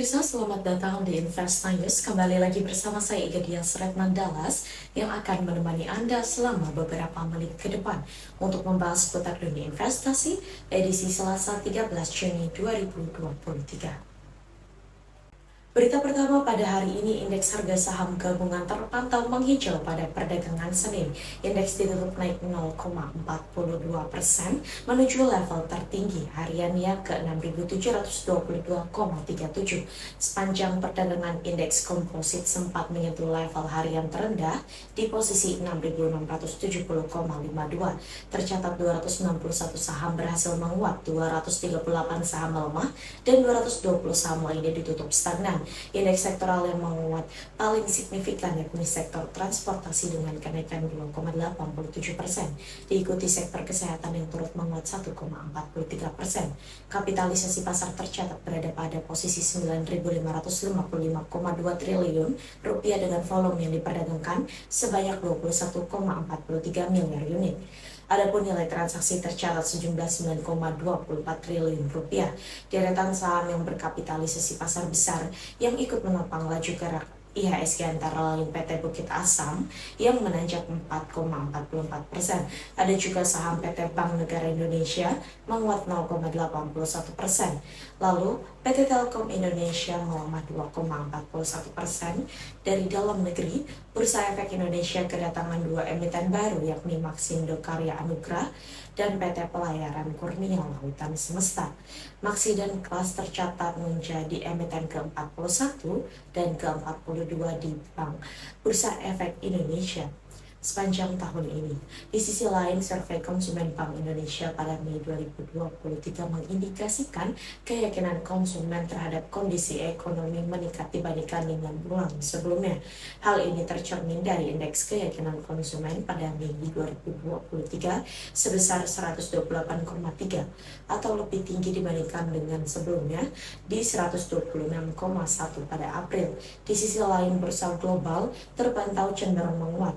Pemirsa, selamat datang di Invest News. Kembali lagi bersama saya Iga Dias Redman Dallas yang akan menemani Anda selama beberapa menit ke depan untuk membahas seputar dunia investasi edisi Selasa 13 Juni 2023. Berita pertama pada hari ini, indeks harga saham gabungan terpantau menghijau pada perdagangan Senin. Indeks ditutup naik 0,42% menuju level tertinggi hariannya ke 6.722,37. Sepanjang perdagangan, indeks komposit sempat menyentuh level harian terendah di posisi 6.670,52. Tercatat 261 saham berhasil menguat, 238 saham melemah, dan 220 saham lainnya ditutup stagnan. Indeks sektoral yang menguat paling signifikan yakni sektor transportasi dengan kenaikan 2,87%, diikuti sektor kesehatan yang turut menguat 1,43%. Kapitalisasi pasar tercatat berada pada posisi 9.555,2 triliun rupiah dengan volume yang diperdagangkan sebanyak 21,43 miliar unit. Adapun nilai transaksi tercatat sejumlah 9,24 triliun rupiah. Deretan saham yang berkapitalisasi pasar besar yang ikut menopang laju gerak IHSG antara lain PT Bukit Asam yang menanjak 4,44%. Ada juga saham PT Bank Negara Indonesia menguat 0,81%. Lalu PT Telkom Indonesia melemah 2,41%. Dari dalam negeri, Bursa Efek Indonesia kedatangan dua emiten baru yakni Maxindo Karya Anugrah dan PT Pelayaran Kurnia Lautan Semesta. Maksi dan Kelas tercatat menjadi emiten ke-41 dan ke-42 di Bank Bursa Efek Indonesia sepanjang tahun ini. Di sisi lain, survei konsumen Bank Indonesia pada Mei 2023 mengindikasikan keyakinan konsumen terhadap kondisi ekonomi meningkat dibandingkan dengan bulan sebelumnya. Hal ini tercermin dari indeks keyakinan konsumen pada Mei 2023 sebesar 128,3 atau lebih tinggi dibandingkan dengan sebelumnya di 126,1 pada April. Di sisi lain, bursa global terpantau cenderung menguat.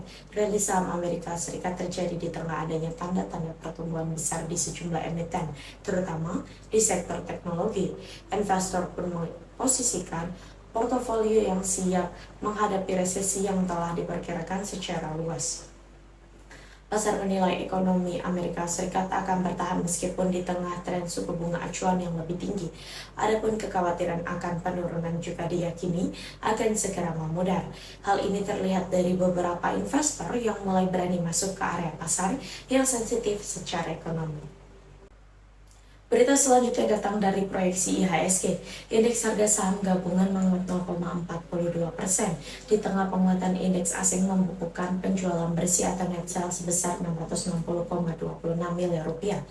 Rilis saham Amerika Serikat terjadi di tengah adanya tanda-tanda pertumbuhan besar di sejumlah emiten, terutama di sektor teknologi. Investor pun memposisikan portofolio yang siap menghadapi resesi yang telah diperkirakan secara luas. Pasar menilai ekonomi Amerika Serikat akan bertahan meskipun di tengah tren suku bunga acuan yang lebih tinggi. Adapun kekhawatiran akan penurunan juga diyakini akan segera memudar. Hal ini terlihat dari beberapa investor yang mulai berani masuk ke area pasar yang sensitif secara ekonomi. Berita selanjutnya datang dari proyeksi IHSG. Indeks harga saham gabungan menguat 0,42%. Di tengah penguatan, indeks asing membukukan penjualan bersih atau net sales sebesar 660,26 miliar rupiah.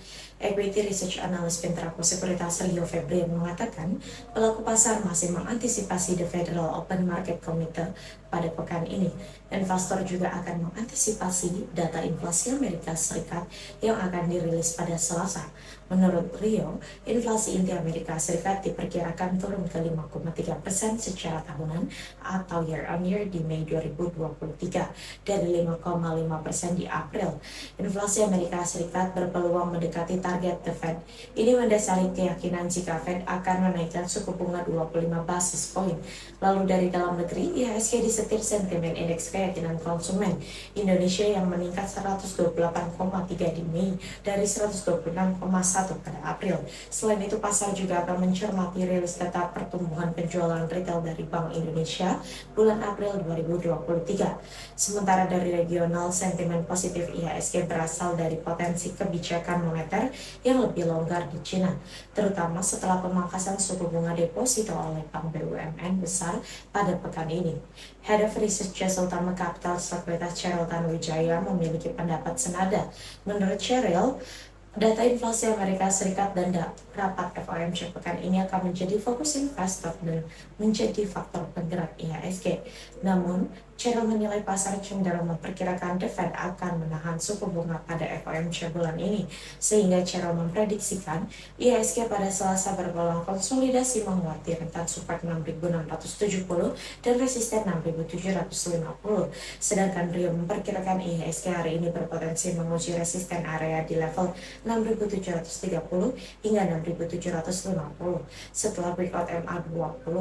Equity Research Analyst Pintraco Sekuritas Rio Febrian mengatakan pelaku pasar masih mengantisipasi The Federal Open Market Committee pada pekan ini. Investor juga akan mengantisipasi data inflasi Amerika Serikat yang akan dirilis pada Selasa. Menurut Rio, inflasi inti Amerika Serikat diperkirakan turun ke 5,3% secara tahunan atau year on year di Mei 2023 dari 5,5% di April. Inflasi Amerika Serikat berpeluang mendekati target The Fed. Ini mendasari keyakinan jika Fed akan menaikkan suku bunga 25 basis poin. Lalu dari dalam negeri, IHSG disetir sentimen indeks keyakinan konsumen Indonesia yang meningkat 128,3 di Mei dari 126,1 pada April. Selain itu, pasar juga akan mencermati rilis data pertumbuhan penjualan retail dari Bank Indonesia bulan April 2023. Sementara dari regional, sentimen positif IHSG berasal dari potensi kebijakan moneter yang lebih longgar di Cina, terutama setelah pemangkasan suku bunga deposito oleh Bank BUMN besar pada pekan ini. Head of Research Jasa Utama Capital Sekuritas Cheryl Tanuwijaya memiliki pendapat senada. Menurut Cheryl, data inflasi Amerika Serikat dan rapat FOMC pekan ini akan menjadi fokus investor dan menjadi faktor penggerak IHSG. Namun, Cheryl menilai pasar cenderung memperkirakan The Fed akan menahan suku bunga pada FOMC bulan ini, sehingga Cheryl memprediksikan IHSG pada Selasa bergolong konsolidasi menguat di rentan support 6.670 dan resisten 6.750. Sedangkan Rio memperkirakan IHSG hari ini berpotensi menguji resisten area di level 6.730 hingga 6.750 setelah breakout MA20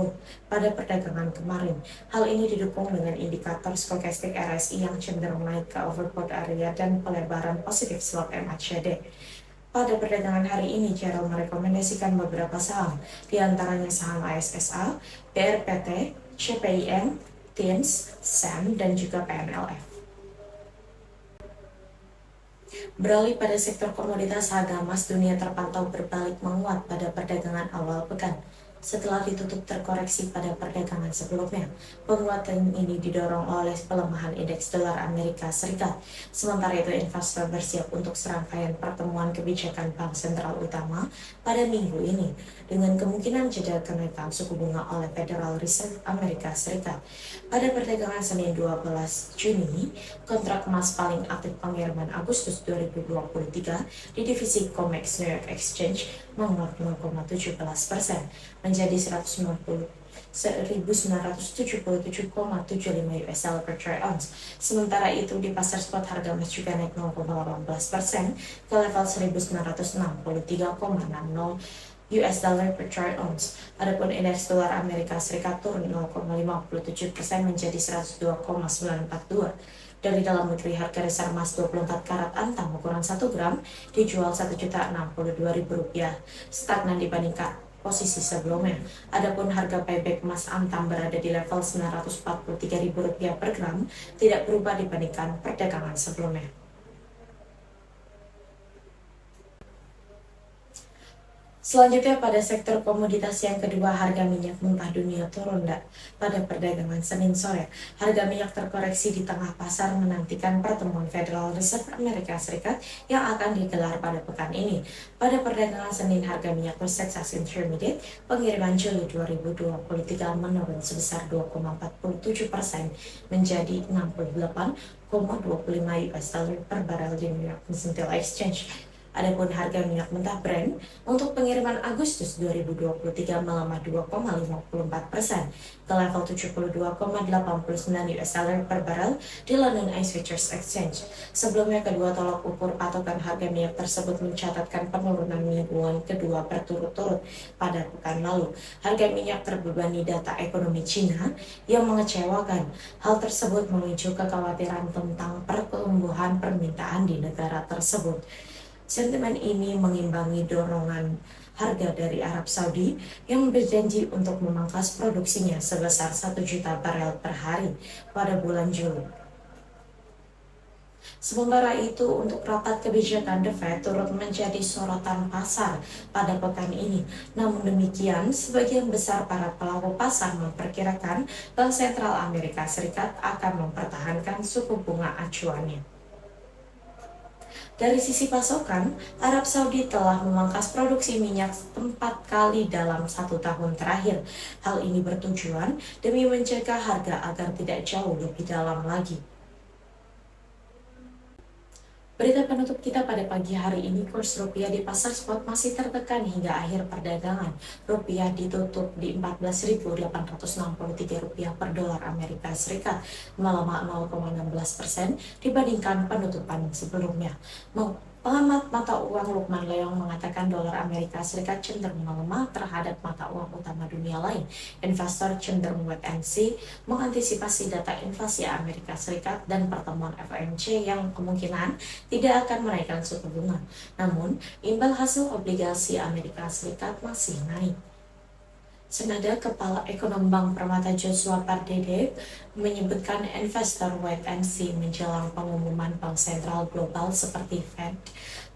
pada perdagangan kemarin. Hal ini didukung dengan indikator stokastik RSI yang cenderung naik ke overbought area dan pelebaran positif slop MACD. Pada perdagangan hari ini, Cheryl merekomendasikan beberapa saham, diantaranya saham ASSA, BRPT, CPIM, TINS, SAM, dan juga PMLF. Beralih pada sektor komoditas, harga emas dunia terpantau berbalik menguat pada perdagangan awal pekan. Setelah ditutup terkoreksi pada perdagangan sebelumnya, penguatan ini didorong oleh pelemahan indeks dolar Amerika Serikat. Sementara itu, investor bersiap untuk serangkaian pertemuan kebijakan bank sentral utama pada minggu ini, dengan kemungkinan jeda kenaikan suku bunga oleh Federal Reserve Amerika Serikat. Pada perdagangan Senin 12 Juni, kontrak emas paling aktif pengiriman Agustus 2023 di divisi COMEX New York Exchange menguat 0,17% menjadi 1.977,75 US dollar per troy ounce. Sementara itu di pasar spot harga emas juga naik 0,18% ke level 1.963,60 US dollar per troy ounce. Adapun indeks dolar Amerika Serikat turun 0,57% menjadi 102,942. Dari dalam negeri, harga dasar emas 24 karat antam ukuran 1 gram dijual Rp1.062.000, stagnan dibandingkan posisi sebelumnya. Adapun harga payback emas antam berada di level Rp943.000 per gram, tidak berubah dibandingkan perdagangan sebelumnya. Selanjutnya pada sektor komoditas yang kedua, harga minyak mentah dunia turun pada perdagangan Senin sore. Harga minyak terkoreksi di tengah pasar menantikan pertemuan Federal Reserve Amerika Serikat yang akan digelar pada pekan ini. Pada perdagangan Senin, harga minyak Texas Intermediate pengiriman Juli 2023 menurun sebesar 2,47% menjadi 68,25 US dollar per barel di New York Mercantile Exchange. Adapun harga minyak mentah Brent untuk pengiriman Agustus 2023 melemah 2,54% ke level 72,89 US dollar per barel di London ICE Futures Exchange. Sebelumnya, kedua tolak ukur patokan harga minyak tersebut mencatatkan penurunan mingguan kedua berturut-turut pada pekan lalu. Harga minyak terbebani data ekonomi Cina yang mengecewakan. Hal tersebut memicu kekhawatiran tentang pertumbuhan permintaan di negara tersebut. Sentimen ini mengimbangi dorongan harga dari Arab Saudi yang berjanji untuk memangkas produksinya sebesar 1 juta barel per hari pada bulan Juli. Sementara itu, untuk rapat kebijakan The Fed turut menjadi sorotan pasar pada pekan ini. Namun demikian, sebagian besar para pelaku pasar memperkirakan Bank Sentral Amerika Serikat akan mempertahankan suku bunga acuannya. Dari sisi pasokan, Arab Saudi telah memangkas produksi minyak 4 kali dalam 1 tahun terakhir. Hal ini bertujuan demi menjaga harga agar tidak jauh lebih dalam lagi. Berita penutup kita pada pagi hari ini, kurs rupiah di pasar spot masih tertekan hingga akhir perdagangan. Rupiah ditutup di Rp4.863 per dolar Amerika Serikat, melemah 0,16% dibandingkan penutupan sebelumnya. Pengamat mata uang Lukman Leong mengatakan dolar Amerika Serikat cenderung melemah terhadap mata uang utama dunia lain. Investor cenderung wait and see, mengantisipasi data inflasi Amerika Serikat dan pertemuan FOMC yang kemungkinan tidak akan menaikkan suku bunga. Namun, imbal hasil obligasi Amerika Serikat masih naik. Senada Kepala Ekonom Bank Permata Joshua Pardede menyebutkan investor wait and see menjelang pengumuman bank sentral global seperti Fed,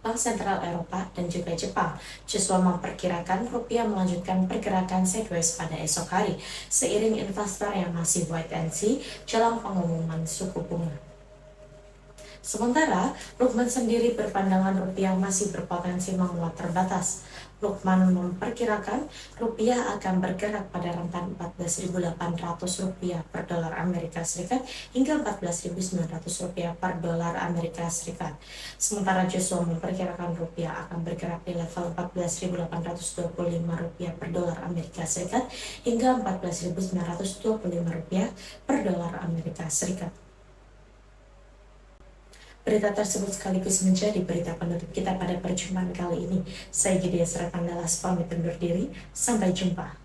Bank Sentral Eropa, dan juga Jepang. Joshua memperkirakan rupiah melanjutkan pergerakan sideways pada esok hari, seiring investor yang masih wait and see jelang pengumuman suku bunga. Sementara, Lukman sendiri berpandangan rupiah masih berpotensi menguat terbatas. Lukman memperkirakan rupiah akan bergerak pada rentan Rp14.800 per dolar Amerika Serikat hingga Rp14.900 per dolar Amerika Serikat. Sementara Joshua memperkirakan rupiah akan bergerak di level Rp14.825 per dolar Amerika Serikat hingga Rp14.925 per dolar Amerika Serikat. Berita tersebut sekaligus menjadi berita penutup kita pada perjumpaan kali ini. Saya Judia Seratandalas pamit undur diri. Sampai jumpa.